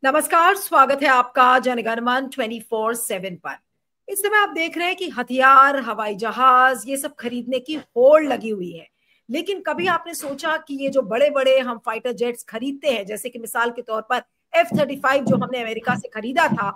नमस्कार, स्वागत है आपका जनगणमन 24/7 पर। इस समय आप देख रहे हैं कि हथियार, हवाई जहाज, ये सब खरीदने की होड़ लगी हुई है। लेकिन कभी आपने सोचा कि ये जो बड़े बड़े हम फाइटर जेट्स खरीदते हैं, जैसे कि मिसाल के तौर पर F-35 जो हमने अमेरिका से खरीदा था,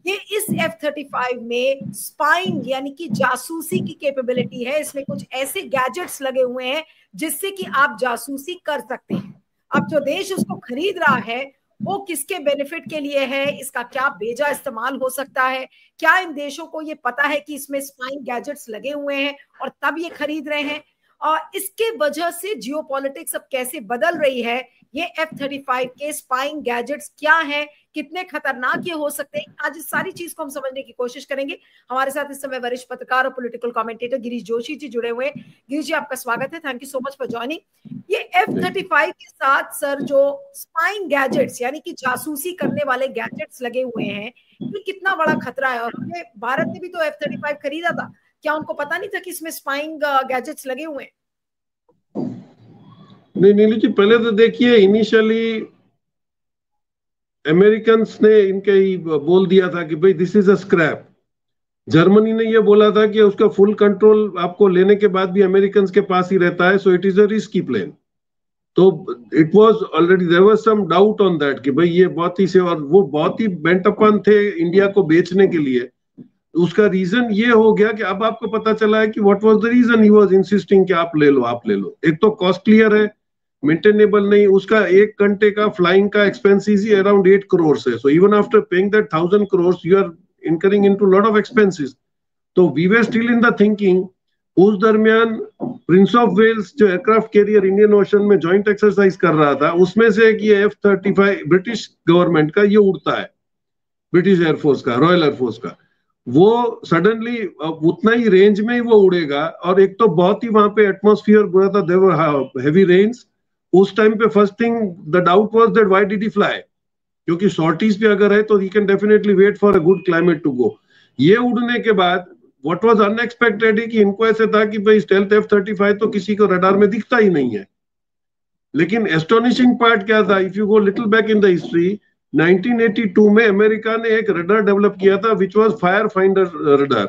ये इस F-35 में स्पाइंग यानी कि जासूसी की कैपेबिलिटी है। इसमें कुछ ऐसे गैजेट्स लगे हुए हैं जिससे कि आप जासूसी कर सकते हैं। अब जो देश उसको खरीद रहा है वो किसके बेनिफिट के लिए है, इसका क्या बेजा इस्तेमाल हो सकता है, क्या इन देशों को ये पता है कि इसमें स्पाइंग गैजेट्स लगे हुए हैं और तब ये खरीद रहे हैं, और इसके वजह से जियोपॉलिटिक्स अब कैसे बदल रही है, ये F-35 के स्पाइंग गैजेट्स क्या हैं, कितने खतरनाक ये हो सकते हैं, आज इस सारी चीज को हम समझने की कोशिश करेंगे। हमारे साथ इस समय वरिष्ठ पत्रकार और पॉलिटिकल कमेंटेटर गिरीश जोशी जी जुड़े हुए हैं। गिरीश जी, आपका स्वागत है, thank you so much for joining. ये F-35 के साथ सर जो स्पाइंग गैजेट्स यानी कि जासूसी करने वाले गैजेट्स लगे हुए हैं, ये कितना बड़ा खतरा है? और हमने भारत ने भी तो F-35 खरीदा था, क्या उनको पता नहीं था कि इसमें स्पाइंग गैजेट्स लगे हुए हैं? नहीं नीलू जी, पहले तो देखिए, इनिशियली अमेरिकन्स ने इनके ही बोल दिया था कि भाई this is a scrap. Germany ने यह बोला था कि उसका फुल कंट्रोल आपको लेने के बाद भी अमेरिकन्स के पास ही रहता है, so it is a risky plane. तो it was already there was some doubt on that कि भाई ये बहुत ही से, और वो बहुत ही बेंट अपन थे इंडिया को बेचने के लिए। उसका रीजन ये हो गया कि अब आपको पता चला है कि what was the reason he was insisting कि आप ले लो, आप ले लो। एक तो कॉस्टलियर है, मेंटेनेबल नहीं, उसका 1 घंटे का फ्लाइंग का एक्सपेंसेस ही अराउंड 8 करोड़ है। So even after paying that 1000 crore you are incurring into lot of expenses. तो we were still in the thinking. उस दरमियान प्रिंस ऑफ वेल्स जो एयरक्राफ्ट कैरियर इंडियन ओशन में जॉइंट एक्सरसाइज कर रहा था, उसमें से एक ये F-35 ब्रिटिश गवर्नमेंट का ये उड़ता है, ब्रिटिश एयरफोर्स का, रॉयल एयरफोर्स का। वो सडनली उतना ही रेंज में ही वो उड़ेगा, और एक तो बहुत ही वहां पे एटमॉस्फेयर बुरा था, देयर वर हेवी रेन्स। उस टाइम पे first thing the doubt was that why did he fly, क्योंकि शॉर्टीज पे अगर है तो he can definitely wait for a good climate to go. ये उड़ने के बाद व्हाट वाज अनएक्सपेक्टेड है कि इनको ऐसे था कि भाई स्टेल्थ F-35 तो किसी को रडार में दिखता ही नहीं है। लेकिन एस्टोनिशिंग पार्ट क्या था, if you go little back in the history, 1982 में अमेरिका ने एक रडार डेवलप किया था which was fire finder radar.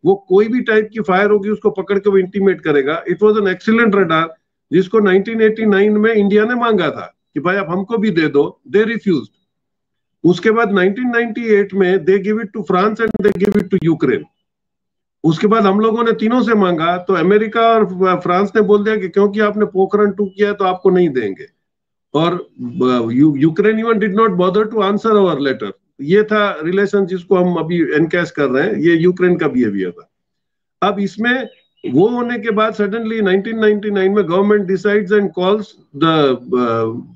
वो कोई भी टाइप की फायर होगी उसको पकड़ के वो इंटीमेट करेगा। It was an excellent radar, जिसको 1989 में इंडिया ने मांगा था कि भाई आप हमको भी दे दो। They refused. उसके बाद 1998 में they give it to France and they give it to Ukraine. उसके बाद हम लोगों ने तीनों से मांगा, तो अमेरिका और फ्रांस ने बोल दिया कि क्योंकि आपने पोखरण 2 किया तो आपको नहीं देंगे। और Ukraine even did not bother to answer our letter. ये था रिलेशन जिसको हम अभी एनकैश कर रहे हैं, ये यूक्रेन का बिहेवियर था। अब इसमें वो होने के बाद सडनली 1999 में government decides and calls the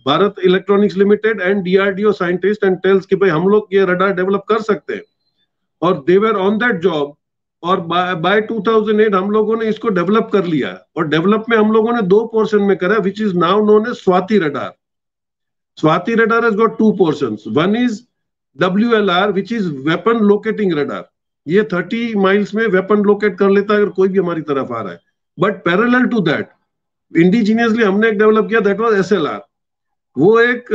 Bharat electronics limited and DRDO scientist and tells कि भाई हम लोग ये रडार डेवलप कर सकते हैं, और दे वर ऑन दैट जॉब। और बाय 2008 हम लोगों ने इसको डेवलप कर लिया, और डेवलप में हम लोगों ने 2 पोर्शन में करा, which is now known as Swati radar. Swati radar has got 2 portions. One is WLR which is weapon locating radar. ये 30 माइल्स में वेपन लोकेट कर लेता है अगर कोई भी हमारी तरफ आ रहा है। But parallel to that indigenously हमने एक डेवलप किया, दैट वाज SLR। वो एक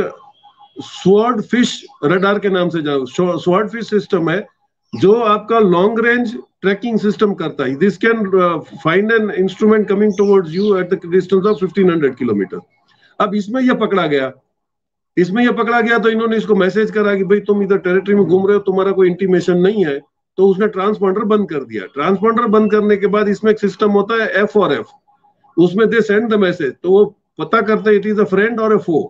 स्वॉर्ड फिश रडार के नाम से जाओ, स्वॉर्ड फिश सिस्टम है जो आपका लॉन्ग रेंज ट्रैकिंग सिस्टम करता है। This can find an instrument coming towards you at the distance of 1500 kilometre. अब इसमें यह पकड़ा गया, तो इन्होंने इसको मैसेज करा कि भाई तुम इधर टेरिटरी में घूम रहे हो, तुम्हारा कोई इंटीमेशन नहीं है। तो उसने ट्रांसपॉन्डर बंद कर दिया। ट्रांसपॉन्डर बंद करने के बाद इसमें एक सिस्टम होता है F और F, उसमें दे सेंड द मैसेज, तो वो पता करते इट इज अ फ्रेंड और अ फो।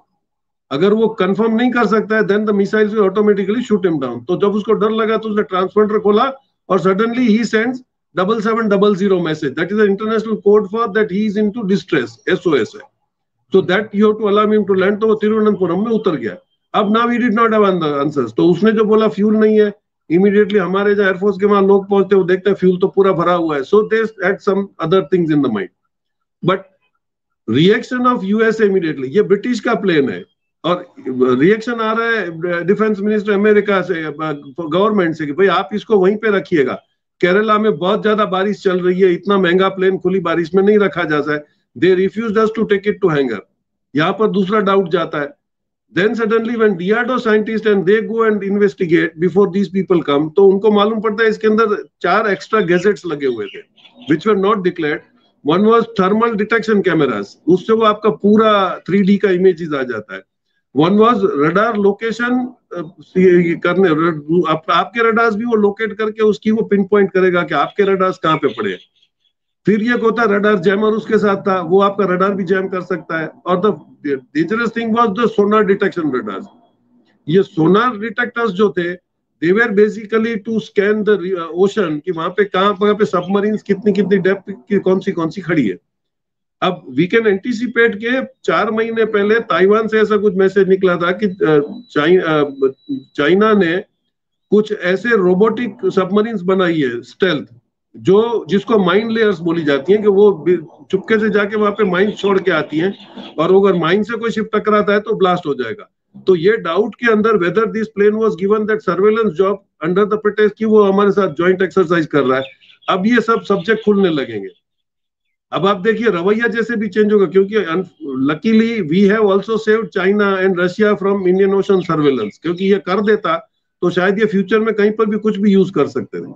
अगर वो कंफर्म नहीं कर सकता है then the missiles will automatically shoot him down. तो जब उसको डर लगा तो उसने ट्रांसपॉन्डर खोला, और suddenly he sends 7700 message, that is international code for that he is into distress, SOS है। So that you have to allow him to land। तो वो तिरुवनंतपुरम में उतर गया। अब now he did not have answers। तो उसने जो बोला फ्यूल नहीं है, इमीडिएटली हमारे जो एयरफोर्स के वहां लोग पहुंचते वो देखते हैं फ्यूल तो पूरा भरा हुआ है। So they had some other things in the mind, but reaction of USA immediately, ये ब्रिटिश का प्लेन है, और रिएक्शन आ रहा है डिफेंस मिनिस्टर अमेरिका से, गवर्नमेंट से, कि भाई आप इसको वहीं पे रखिएगा। केरला में बहुत ज्यादा बारिश चल रही है, इतना महंगा प्लेन खुली बारिश में नहीं रखा जा सकता है। They refused us to take it to hangar. यहाँ पर दूसरा डाउट जाता है Then suddenly when DRDO scientists and they go and investigate before these people come, तो उनको मालूम पड़ता है इसके अंदर 4 एक्स्ट्रा गैजेट्स लगे हुए थे which were not declared. One was thermal detection cameras, उससे वो आपका पूरा 3D का इमेजेस आ जाता है. One was radar location करने, आपके रडार्स भी वो लोकेट करके उसकी वो पिन पॉइंट करेगा कि आपके रडार्स कहाँ पे पड़े. फिर ये होता है रडार जैमर उसके साथ था, वो आपका रडार भी जैम कर सकता है. और the dangerous thing was the sonar detection radars. ये सोनार डिटेक्टर्स जो थे, they were basically to scan the ocean कि वहां पे कहां पे सबमरीन्स कितनी डेप्थ की कौन सी खड़ी है. अब वी कैन एंटिसिपेट के 4 महीने पहले ताइवान से ऐसा कुछ मैसेज निकला था कि चाइना ने कुछ ऐसे रोबोटिक सबमरीन्स बनाई है स्टेल्थ, जो जिसको माइन लेयर्स बोली जाती हैं, कि वो चुपके से जाके वहां पे माइन छोड़ के आती हैं, और अगर माइन से कोई शिप टकराता है तो ब्लास्ट हो जाएगा. तो ये डाउट के अंदर whether this plane was given that surveillance job under the pretext कि वो हमारे साथ जॉइंट एक्सरसाइज कर रहा है. अब ये सब सब्जेक्ट खुलने लगेंगे. अब आप देखिए रवैया जैसे भी चेंज होगा, क्योंकि luckily we have also saved China and Russia from Indian Ocean surveillance, क्योंकि ये कर देता तो शायद ये फ्यूचर में कहीं पर भी कुछ भी यूज कर सकते थे.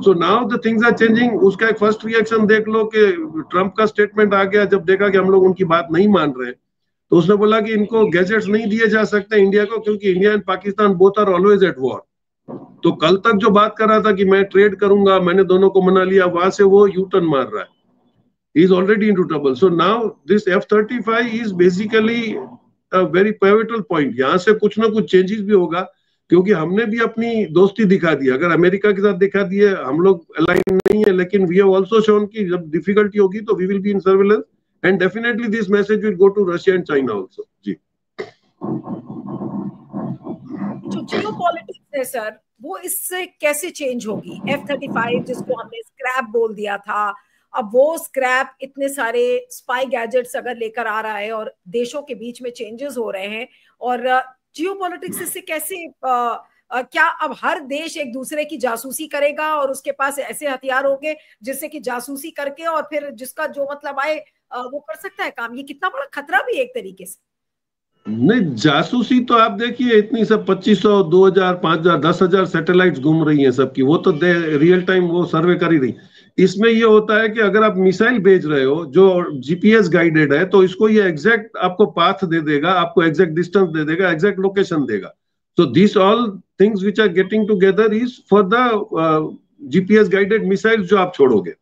So now the things are changing. उसका एक फर्स्ट रिएक्शन देख लो कि ट्रंप का स्टेटमेंट आ गया जब देखा कि हम लोग उनकी बात नहीं मान रहे, तो उसने बोला कि इनको गैजेट्स नहीं दिए जा सकते इंडिया को, क्योंकि India and Pakistan both are always at war. तो कल तक जो बात कर रहा था कि मैं ट्रेड करूंगा, मैंने दोनों को मना लिया, वहां से वो यू टर्न मार रहा है. He is already into trouble. So now this F-35 is basically a very pivotal point. यहाँ से कुछ ना कुछ चेंजेस भी होगा, क्योंकि हमने भी अपनी दोस्ती दिखा दी. अगर अमेरिका के साथ दिखा दिए, हम लोग अलाइन नहीं है, लेकिन वी हैव आल्सो शोन कि जब डिफिकल्टी होगी तो we will be in surveillance, and definitely this message will go to Russia and China also. जी, जो जियोपॉलिटिक्स है सर, वो इससे कैसे चेंज होगी? F-35 जिसको हमने स्क्रैप बोल दिया था, अब वो स्क्रैप इतने सारे स्पाई गैजेट्स अगर लेकर आ रहा है और देशों के बीच में चेंजेस हो रहे हैं, और जियोपॉलिटिक्स इससे कैसे क्या अब हर देश एक दूसरे की जासूसी करेगा और उसके पास ऐसे हथियार होंगे जिससे कि जासूसी करके और फिर जिसका जो मतलब आए वो कर सकता है काम? ये कितना बड़ा खतरा भी है एक तरीके से. नहीं, जासूसी तो आप देखिए इतनी सब 2500, 2000, 5000, 10,000 सैटेलाइट्स घूम रही हैं सबकी, वो तो रियल टाइम वो सर्वे कर ही रही. इसमें ये होता है कि अगर आप मिसाइल भेज रहे हो जो जीपीएस गाइडेड है, तो इसको ये एग्जैक्ट आपको पाथ दे देगा, आपको एग्जैक्ट डिस्टेंस दे देगा, एग्जैक्ट लोकेशन देगा. So this all things which are getting together is for the GPS guided missile जो आप छोड़ोगे.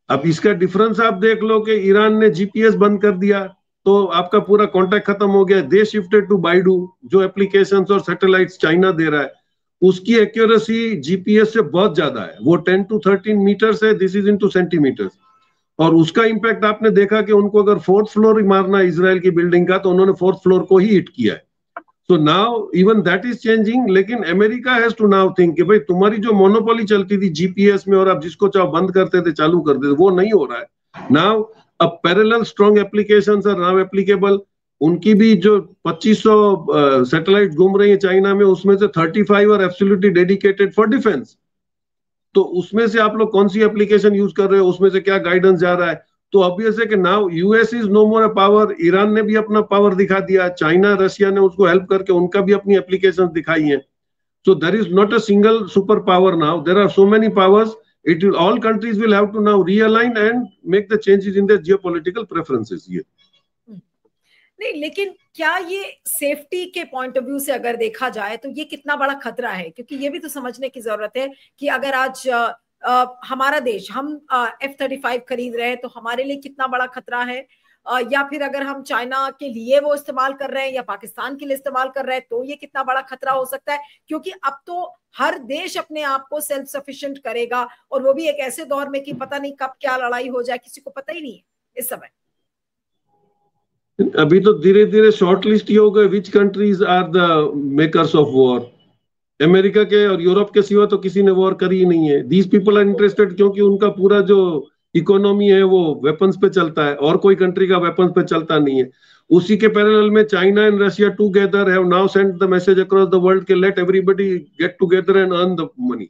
अब इसका डिफरेंस आप देख लो कि ईरान ने जीपीएस बंद कर दिया तो आपका पूरा कॉन्टैक्ट खत्म हो गया. दे शिफ्टेड टू बाइडू, जो एप्लीकेशंस और सैटेलाइट्स चाइना दे रहा है उसकी एक्यूरेसी जीपीएस से बहुत ज्यादा है. वो 10 to 13 मीटर्स है, दिस इज इनटू सेंटीमीटर्स. और उसका इंपैक्ट आपने देखा कि उनको अगर 4th फ्लोर मारना है इजराइल की बिल्डिंग का, तो उन्होंने 4th फ्लोर को ही हिट किया है. So now even that is changing. लेकिन America has to now think कि भाई तुम्हारी जो मोनोपोली चलती थी जीपीएस में और आप जिसको चाहो बंद करते थे चालू करते थे, वो नहीं हो रहा है. नाउ अब parallel strong applications are now applicable. उनकी भी जो 2500 सैटेलाइट घूम रही है चाइना में, उसमें से 35 are absolutely dedicated for defence. तो उसमें से आप लोग कौन सी एप्लीकेशन यूज कर रहे हो, उसमें से क्या गाइडेंस जा रहा है. तो ऑब्वियस है कि now US is no more a power. Iran ने भी अपना पावर दिखा दिया, चाइना रशिया ने उसको हेल्प करके उनका भी अपनी एप्लीकेशन दिखाई है. So there is not a single super power now, there are so many powers. It will, all countries will have to now realign and make the changes in their geopolitical preferences. ये नहीं, लेकिन क्या ये safety के point of view से अगर देखा जाए तो ये कितना बड़ा खतरा है? क्योंकि ये भी तो समझने की जरूरत है कि अगर आज हमारा देश हम F-35 खरीद रहे हैं तो हमारे लिए कितना बड़ा खतरा है, या फिर अगर हम चाइना के लिए वो इस्तेमाल कर रहे हैं या पाकिस्तान के लिए इस्तेमाल कर रहे हैं तो ये कितना बड़ा खतरा हो सकता है. क्योंकि अब तो हर देश अपने आप को सेल्फ सफिशिएंट करेगा, और वो भी एक ऐसे दौर में कि पता नहीं कब क्या लड़ाई हो जाए, किसी को पता ही नहीं है इस समय. अभी तो धीरे धीरे शॉर्ट लिस्ट ही हो गए which countries are the makers of war. America के और यूरोप के सिवा तो किसी ने वॉर करी ही नहीं है. दीज पीपल आर इंटरेस्टेड क्योंकि उनका पूरा जो इकोनॉमी है वो वेपन्स पे चलता है, और कोई कंट्री का वेपन्स पे चलता नहीं है. उसी के पैरेलल में China and Russia together have now sent the message across the world के let everybody get together and earn the money.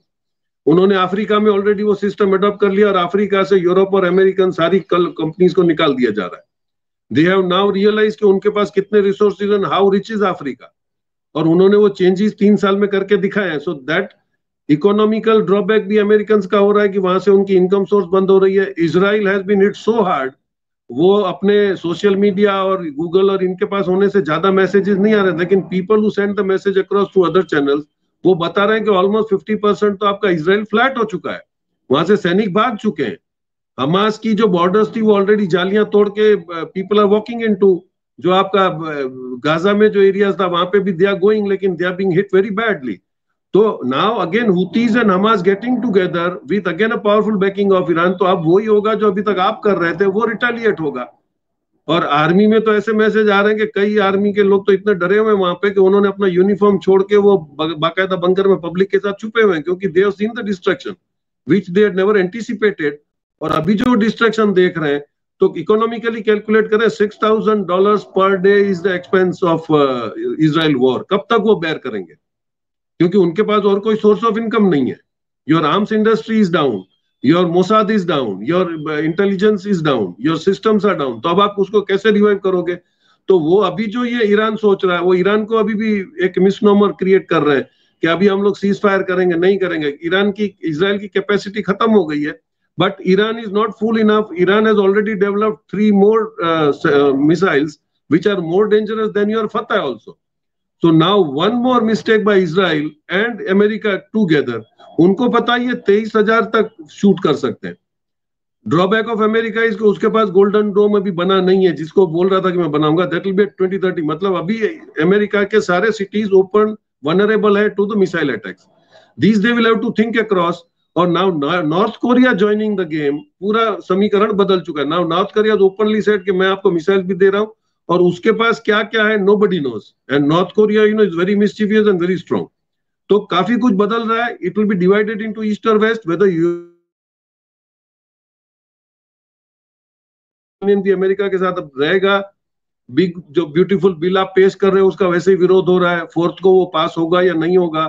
उन्होंने अफ्रीका में ऑलरेडी वो सिस्टम अडॉप्ट कर लिया, और अफ्रीका से यूरोप और अमेरिकन सारी कंपनीज को निकाल दिया जा रहा है. दे हैव नाउ रियलाइज कि उनके पास कितने resources and how rich is Africa, और उन्होंने वो चेंजेस 3 साल में करके दिखाए हैं. सो दैट इकोनॉमिकल ड्रॉबैक भी अमेरिकन का हो रहा है कि वहां से उनकी इनकम सोर्स बंद हो रही है. Israel has been hit so hard, वो अपने सोशल मीडिया और गूगल और इनके पास होने से ज्यादा मैसेजेस नहीं आ रहे, लेकिन people who send the message across through other channels वो बता रहे हैं कि ऑलमोस्ट 50% तो आपका इजराइल फ्लैट हो चुका है, वहां से सैनिक भाग चुके हैं. हमास की जो बॉर्डर्स थी वो ऑलरेडी जालियां तोड़ के पीपल आर वॉकिंग इनटू, जो आपका गाजा में जो एरियाज था वहां पे भी दे आर गोइंग, लेकिन they are being hit very badly. तो now again Houthis and Hamas getting together with again a powerful backing of Iran. तो अब वही होगा जो अभी तक आप कर रहे थे, वो रिटेलिएट होगा. और आर्मी में तो ऐसे मैसेज आ रहे हैं कि कई आर्मी के लोग तो इतने डरे हुए हैं वहां पे कि उन्होंने अपना यूनिफॉर्म छोड़ के वो बाकायदा बंकर में पब्लिक के साथ छुपे हुए हैं, क्योंकि they have seen the destruction which they had never anticipated. और अभी जो डिस्ट्रक्शन देख रहे हैं, तो इकोनॉमिकली कैलकुलेट करें, $6,000 per day is the expense of Israel war. कब तक वो बेयर करेंगे, क्योंकि उनके पास और कोई सोर्स ऑफ इनकम नहीं है. Your arms industry is down, your Mossad is down, your intelligence is down, your systems are down. तो अब आप उसको कैसे रिवाइव करोगे? तो वो अभी जो ये ईरान सोच रहा है, वो ईरान को अभी भी एक मिसनोमर क्रिएट कर रहे हैं कि अभी हम लोग सीज फायर करेंगे. नहीं करेंगे. ईरान की, इजराइल की कैपेसिटी खत्म हो गई है, but Iran is not full enough. Iran has already developed 3 more missiles which are more dangerous than your Fatah also. So now one more mistake by Israel and America together, उनको पता है ये 23,000 तक shoot कर सकते हैं. Drawback of America is उसके पास golden डोम अभी बना नहीं है, जिसको बोल रहा था कि मैं बनाऊंगा. That will be 2030. मतलब अभी अमेरिका के सारे सिटीज ओपन वनरेबल है to the missile attacks. This they will have to think across. और now North Korea joining the game, पूरा समीकरण बदल चुका है. Now North Korea openly said कि मैं आपको मिसाइल भी दे रहा हूं, और उसके पास क्या क्या है nobody knows. And North Korea is very mischievous and very strong. तो काफी कुछ बदल रहा है. It will be divided into east और वेस्ट. वेदर यूनियन भी अमेरिका के साथ अब रहेगा. बिग जो ब्यूटीफुल बिल आप पेश कर रहे हो उसका वैसे ही विरोध हो रहा है. 4th को वो पास होगा या नहीं होगा,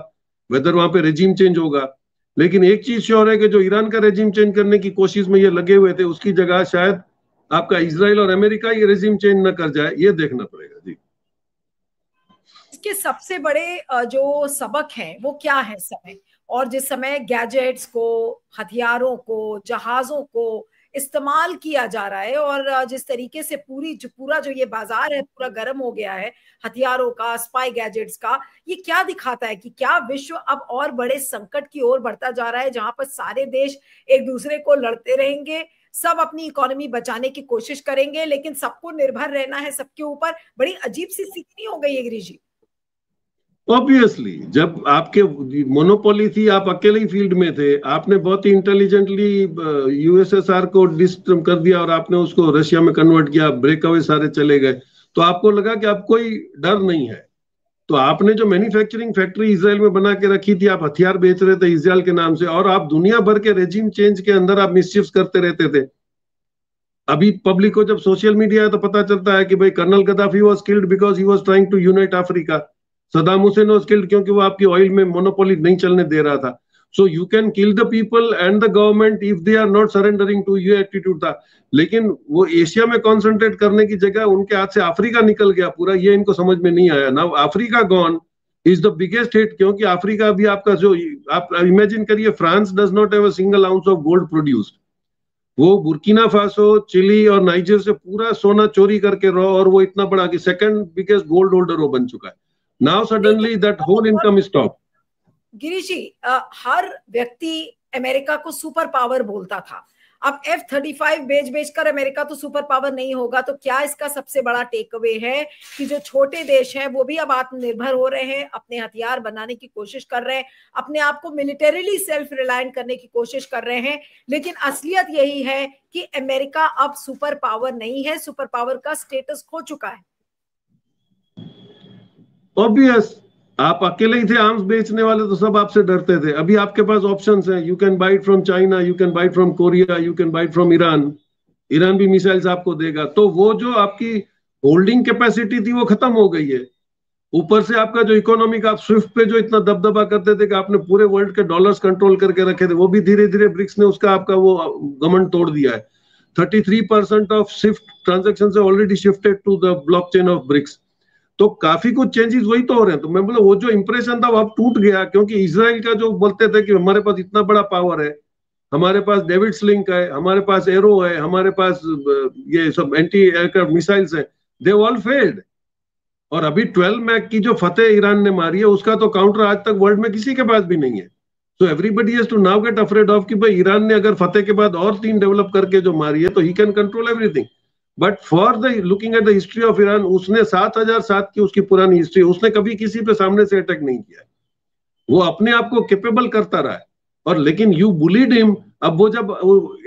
वेदर वहां पे रेजिम चेंज होगा. लेकिन एक चीज श्योर है कि जो ईरान का रेजिम चेंज करने की कोशिश में ये लगे हुए थे, उसकी जगह शायद आपका इजराइल और अमेरिका ये रेजिम चेंज न कर जाए. ये देखना पड़ेगा जी. इसके सबसे बड़े जो सबक हैं वो क्या है समय, और जिस समय गैजेट्स को, हथियारों को, जहाजों को इस्तेमाल किया जा रहा है, और जिस तरीके से पूरा जो ये बाजार है पूरा गर्म हो गया है हथियारों का, स्पाई गैजेट्स का, ये क्या दिखाता है कि क्या विश्व अब और बड़े संकट की ओर बढ़ता जा रहा है, जहां पर सारे देश एक दूसरे को लड़ते रहेंगे, सब अपनी इकोनॉमी बचाने की कोशिश करेंगे, लेकिन सबको निर्भर रहना है सबके ऊपर. बड़ी अजीब सी स्थिति हो गई है गिरीश जी. ऑब्वियसली जब आपके मोनोपोली थी, आप अकेले ही फील्ड में थे, आपने बहुत ही इंटेलिजेंटली यूएसएसआर को डिस्ट्रम कर दिया और आपने उसको रशिया में कन्वर्ट किया, ब्रेक अवे सारे चले गए. तो आपको लगा कि अब कोई डर नहीं है. तो आपने जो मैन्युफैक्चरिंग फैक्ट्री इजराइल में बना के रखी थी, आप हथियार बेच रहे थे इजराइल के नाम से, और आप दुनिया भर के रेजिम चेंज के अंदर आप मिसचिफ्स करते रहते थे. अभी पब्लिक को जब सोशल मीडिया है तो पता चलता है कि भाई colonel Gaddafi was killed because he was trying to unite Africa. Saddam Hussein was killed क्योंकि वो आपकी ऑयल में मोनोपोली नहीं चलने दे रहा था. So you can kill the people and the government if they are not surrendering to ये एटीट्यूड था. लेकिन वो एशिया में कॉन्सेंट्रेट करने की जगह उनके हाथ से अफ्रीका निकल गया पूरा. ये इनको समझ में नहीं आया. Now Africa gone is the biggest hit, क्योंकि अफ्रीका भी आपका जो, आप इमेजिन करिए, France does not have a single ounce of gold produced. वो बुर्किना फासो, चिली और नाइजर से पूरा सोना चोरी करके रहा, और वो इतना बड़ा कि सेकंड बिगेस्ट गोल्ड होल्डर वो बन चुका है. Now suddenly that whole income stop. Girish ji, हर व्यक्ति अमेरिका को सुपर पावर बोलता था. अब F-35 बेच कर अमेरिका तो सुपर पावर नहीं होगा. तो क्या इसका सबसे बड़ा टेक अवे है कि जो छोटे देश हैं वो भी अब आत्मनिर्भर हो रहे हैं, अपने हथियार बनाने की कोशिश कर रहे हैं, अपने आप को मिलिटरीली सेल्फ रिलायंट करने की कोशिश कर रहे हैं, लेकिन असलियत यही है कि अमेरिका अब सुपर पावर नहीं है, सुपर पावर का स्टेटस खो चुका है. ऑब्वियस, आप अकेले ही थे आर्म्स बेचने वाले, तो सब आपसे डरते थे. अभी आपके पास ऑप्शंस हैं. You can buy from China, you can buy from Korea, you can buy from Iran. Iran भी मिसाइल्स आपको देगा. तो वो जो आपकी होल्डिंग कैपेसिटी थी वो खत्म हो गई है. ऊपर से आपका जो इकोनॉमिक, आप स्विफ्ट पे जो इतना दबदबा करते थे कि आपने पूरे वर्ल्ड के डॉलर्स कंट्रोल करके रखे थे, वो भी धीरे धीरे ब्रिक्स ने उसका आपका वो घमंड तोड़ दिया है. 33% of SWIFT transaction already shifted to the blockchain of BRICS. तो काफी कुछ चेंजेस वही तो हो रहे हैं। तो मैं बोला वो जो इंप्रेशन था वो अब टूट गया, क्योंकि इजराइल का जो बोलते थे कि हमारे पास इतना बड़ा पावर है, हमारे पास डेविड स्लिंग है, हमारे पास एरो है, हमारे पास ये सब एंटी एयरक्राफ्ट मिसाइल्स है, दे ऑल फेल्ड। और अभी 12 मैक की जो फतेह ईरान ने मारी है उसका तो काउंटर आज तक वर्ल्ड में किसी के पास भी नहीं है। So everybody has to now get afraid of कि भाई ईरान ने अगर फतेह के बाद और 3 डेवलप करके जो मारी है तो he can control everything. But for the looking at the history of Iran, उसने 7007 की उसकी पुरानी हिस्ट्री, उसने कभी किसी पे सामने से अटैक नहीं किया है। वो अपने आप को कैपेबल करता रहा है। और लेकिन यू बुलीड हिम। अब वो जब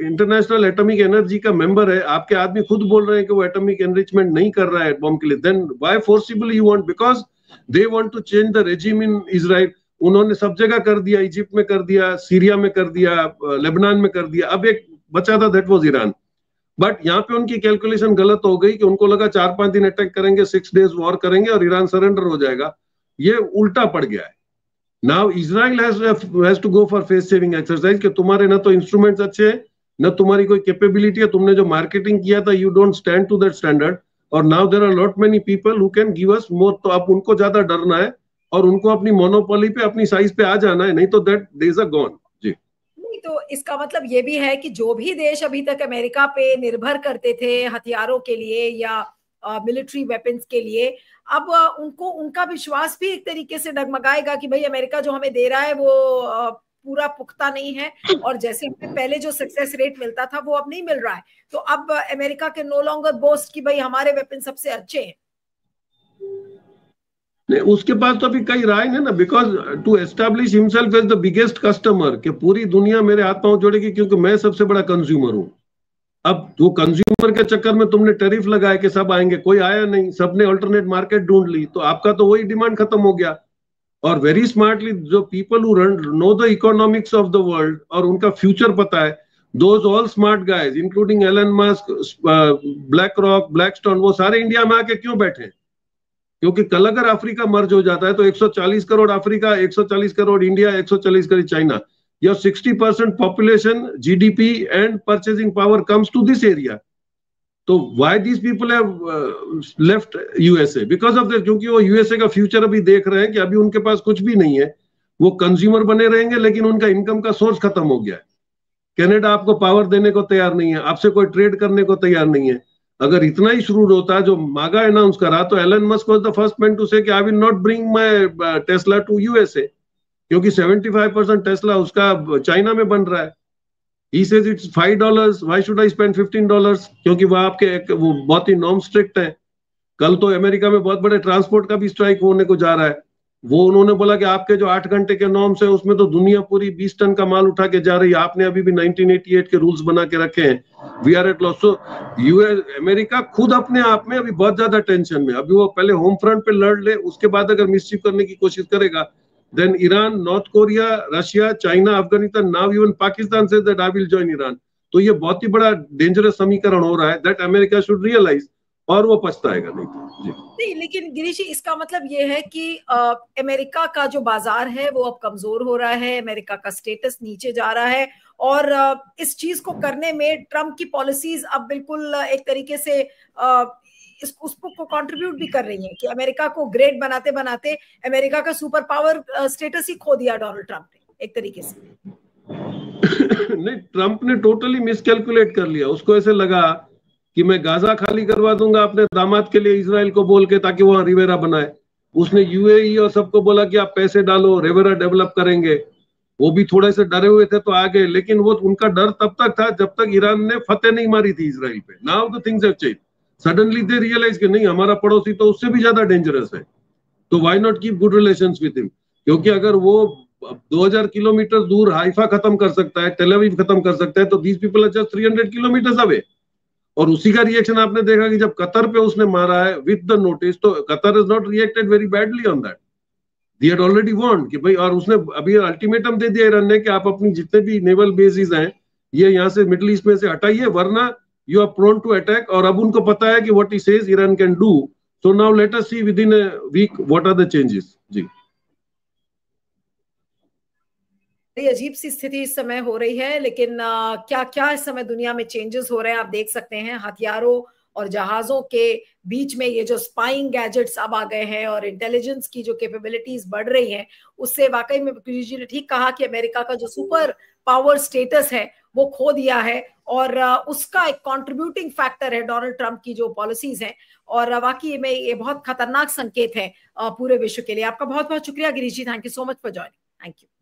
इंटरनेशनल एटॉमिक एनर्जी का मेंबर है, आपके आदमी खुद बोल रहे हैं कि वो एटॉमिक एनरिचमेंट नहीं कर रहा है बॉम्ब के लिए, then why forcibly you want? Because they want to change the regime in Israel. उन्होंने सब जगह कर दिया, इजिप्ट में कर दिया, सीरिया में कर दिया, लेबनान में कर दिया, अब एक बचा था दैट वाज ईरान। बट यहाँ पे उनकी कैलकुलेशन गलत हो गई कि उनको लगा 4-5 दिन अटैक करेंगे, 6 डेज वॉर करेंगे और ईरान सरेंडर हो जाएगा। ये उल्टा पड़ गया है। Now Israel has to go for face saving exercise कि तुम्हारे ना तो इंस्ट्रूमेंट्स अच्छे हैं, ना तुम्हारी कोई कैपेबिलिटी है, तुमने जो मार्केटिंग किया था you don't stand to that standard. और now there are lot many people who can give us more. तो अब उनको ज्यादा डरना है और उनको अपनी मोनोपोली पे, अपनी साइज पे आ जाना है, नहीं तो दैट डेज आर गॉन। जी नहीं, तो इसका मतलब ये भी है कि जो भी देश अभी तक अमेरिका पे निर्भर करते थे हथियारों के लिए या मिलिट्री वेपन्स के लिए, अब उनको उनका विश्वास भी एक तरीके से डगमगाएगा कि भाई अमेरिका जो हमें दे रहा है वो पूरा पुख्ता नहीं है, और जैसे हमें पहले जो सक्सेस रेट मिलता था वो अब नहीं मिल रहा है। तो अब अमेरिका के नो लॉन्गर बोस्ट कि भाई हमारे वेपन सबसे अच्छे हैं। नहीं, उसके पास तो अभी कई राय है ना, because to establish himself as the biggest customer, कि पूरी दुनिया मेरे हाथ पांव जोड़ेगी क्योंकि मैं सबसे बड़ा कंज्यूमर हूं। अब वो कंज्यूमर के चक्कर में तुमने टैरिफ लगाए कि सब आएंगे, कोई आया नहीं, सबने अल्टरनेट मार्केट ढूंढ ली, तो आपका तो वही डिमांड खत्म हो गया। और वेरी स्मार्टली जो people who run know the economics of the world और उनका फ्यूचर पता है, those all smart guys including Elon Musk, BlackRock, Blackstone, वो सारे इंडिया में आके क्यों बैठे हैं? क्योंकि कल अगर अफ्रीका मर्ज हो जाता है तो 140 crore Africa, 140 crore India, 140 crore China, your 60% population, GDP and purchasing power comes to this area. तो why these people have left USA? Because of that, क्योंकि वो USA का फ्यूचर अभी देख रहे हैं कि अभी उनके पास कुछ भी नहीं है, वो कंज्यूमर बने रहेंगे लेकिन उनका इनकम का सोर्स खत्म हो गया है। कनाडा आपको पावर देने को तैयार नहीं है, आपसे कोई ट्रेड करने को तैयार नहीं है। अगर इतना ही शुरू होता जो मागा अनाउंस करा, तो Elon Musk was the first man to say कि I will not bring my Tesla to USA, क्योंकि 75% टेस्ला उसका चाइना में बन रहा है। He says it's $5, why should I spend $15? क्योंकि वह आपके वो बहुत ही नॉर्म स्ट्रिक्ट है। कल तो अमेरिका में बहुत बड़े ट्रांसपोर्ट का भी स्ट्राइक होने को जा रहा है। वो उन्होंने बोला कि आपके जो 8 घंटे के नॉर्म्स है उसमें तो दुनिया पूरी 20 टन का माल उठा के जा रही है, आपने अभी भी 1988 के रूल्स बना के रखे हैं। We are at loss. So US America खुद अपने आप में अभी बहुत ज्यादा टेंशन में। अभी वो पहले होम फ्रंट पे लड़ ले, उसके बाद अगर मिसचीफ करने की कोशिश करेगा, then Iran, North Korea, Russia, China, Afghanistan, now even Pakistan says that I will join Iran. तो ये बहुत ही बड़ा डेंजरस समीकरण हो रहा है that America should realize, और वो पछताएगा नहीं तो। जी नहीं, लेकिन गिरीश जी इसका मतलब ये है कि अमेरिका का जो बाजार है वो अब कमजोर हो रहा है, अमेरिका का स्टेटस नीचे जा रहा है, और इस चीज को करने में ट्रम्प की पॉलिसीज अब बिल्कुल एक तरीके से उसको कंट्रीब्यूट भी कर रही हैं कि अमेरिका को ग्रेट बनाते बनाते अमेरिका का सुपर पावर स्टेटस ही खो दिया डोनाल्ड ट्रम्प ने एक तरीके से। नहीं, ट्रम्प ने टोटली मिसकैलकुलेट कर लिया। उसको ऐसे लगा कि मैं गाजा खाली करवा दूंगा अपने दामाद के लिए इजराइल को बोल के, ताकि वहां रिवेरा बनाए। उसने यूएई और सबको बोला कि आप पैसे डालो, रिवेरा डेवलप करेंगे। वो भी थोड़े से डरे हुए थे तो आ गए, लेकिन वो उनका डर तब तक था जब तक ईरान ने फतेह नहीं मारी थी इजराइल पे। Now the things have changed. Suddenly they realise कि नहीं, हमारा पड़ोसी तो उससे भी ज्यादा डेंजरस है, तो why not keep good relations with him. क्योंकि अगर वो 2000 किलोमीटर दूर हाइफा खत्म कर सकता है, टेल अवीव खत्म कर सकता है, तो these people are just 300 kilometre away. और उसी का रिएक्शन आपने देखा कि जब कतर पे उसने मारा है विद द नोटिस, तो Qatar is not reacted very badly on that. They had already warned कि भाई, और उसने अभी अल्टीमेटम दे दिया ईरान ने कि आप अपनी जितने भी नेवल बेसिस हैं ये यहाँ से मिडिल ईस्ट में से हटाइए, वरना you are prone to attack। और अब उनको पता है कि what he says Iran can do, so now let us see within a week what are the changes। जी अजीब सी स्थिति इस समय हो रही है, लेकिन क्या क्या इस समय दुनिया में चेंजेस हो रहे हैं आप देख सकते हैं। हथियारों और जहाजों के बीच में ये जो स्पाइंग गैजेट्स अब आ गए हैं और इंटेलिजेंस की जो कैपेबिलिटीज बढ़ रही हैं, उससे वाकई में पीयूष जी ने ठीक कहा कि अमेरिका का जो सुपर पावर स्टेटस है वो खो दिया है, और उसका एक कंट्रीब्यूटिंग फैक्टर है डोनाल्ड ट्रंप की जो पॉलिसीज हैं। और वाकई में ये बहुत खतरनाक संकेत है पूरे विश्व के लिए। आपका बहुत बहुत शुक्रिया Girish ji, thank you so much for joining. Thank you.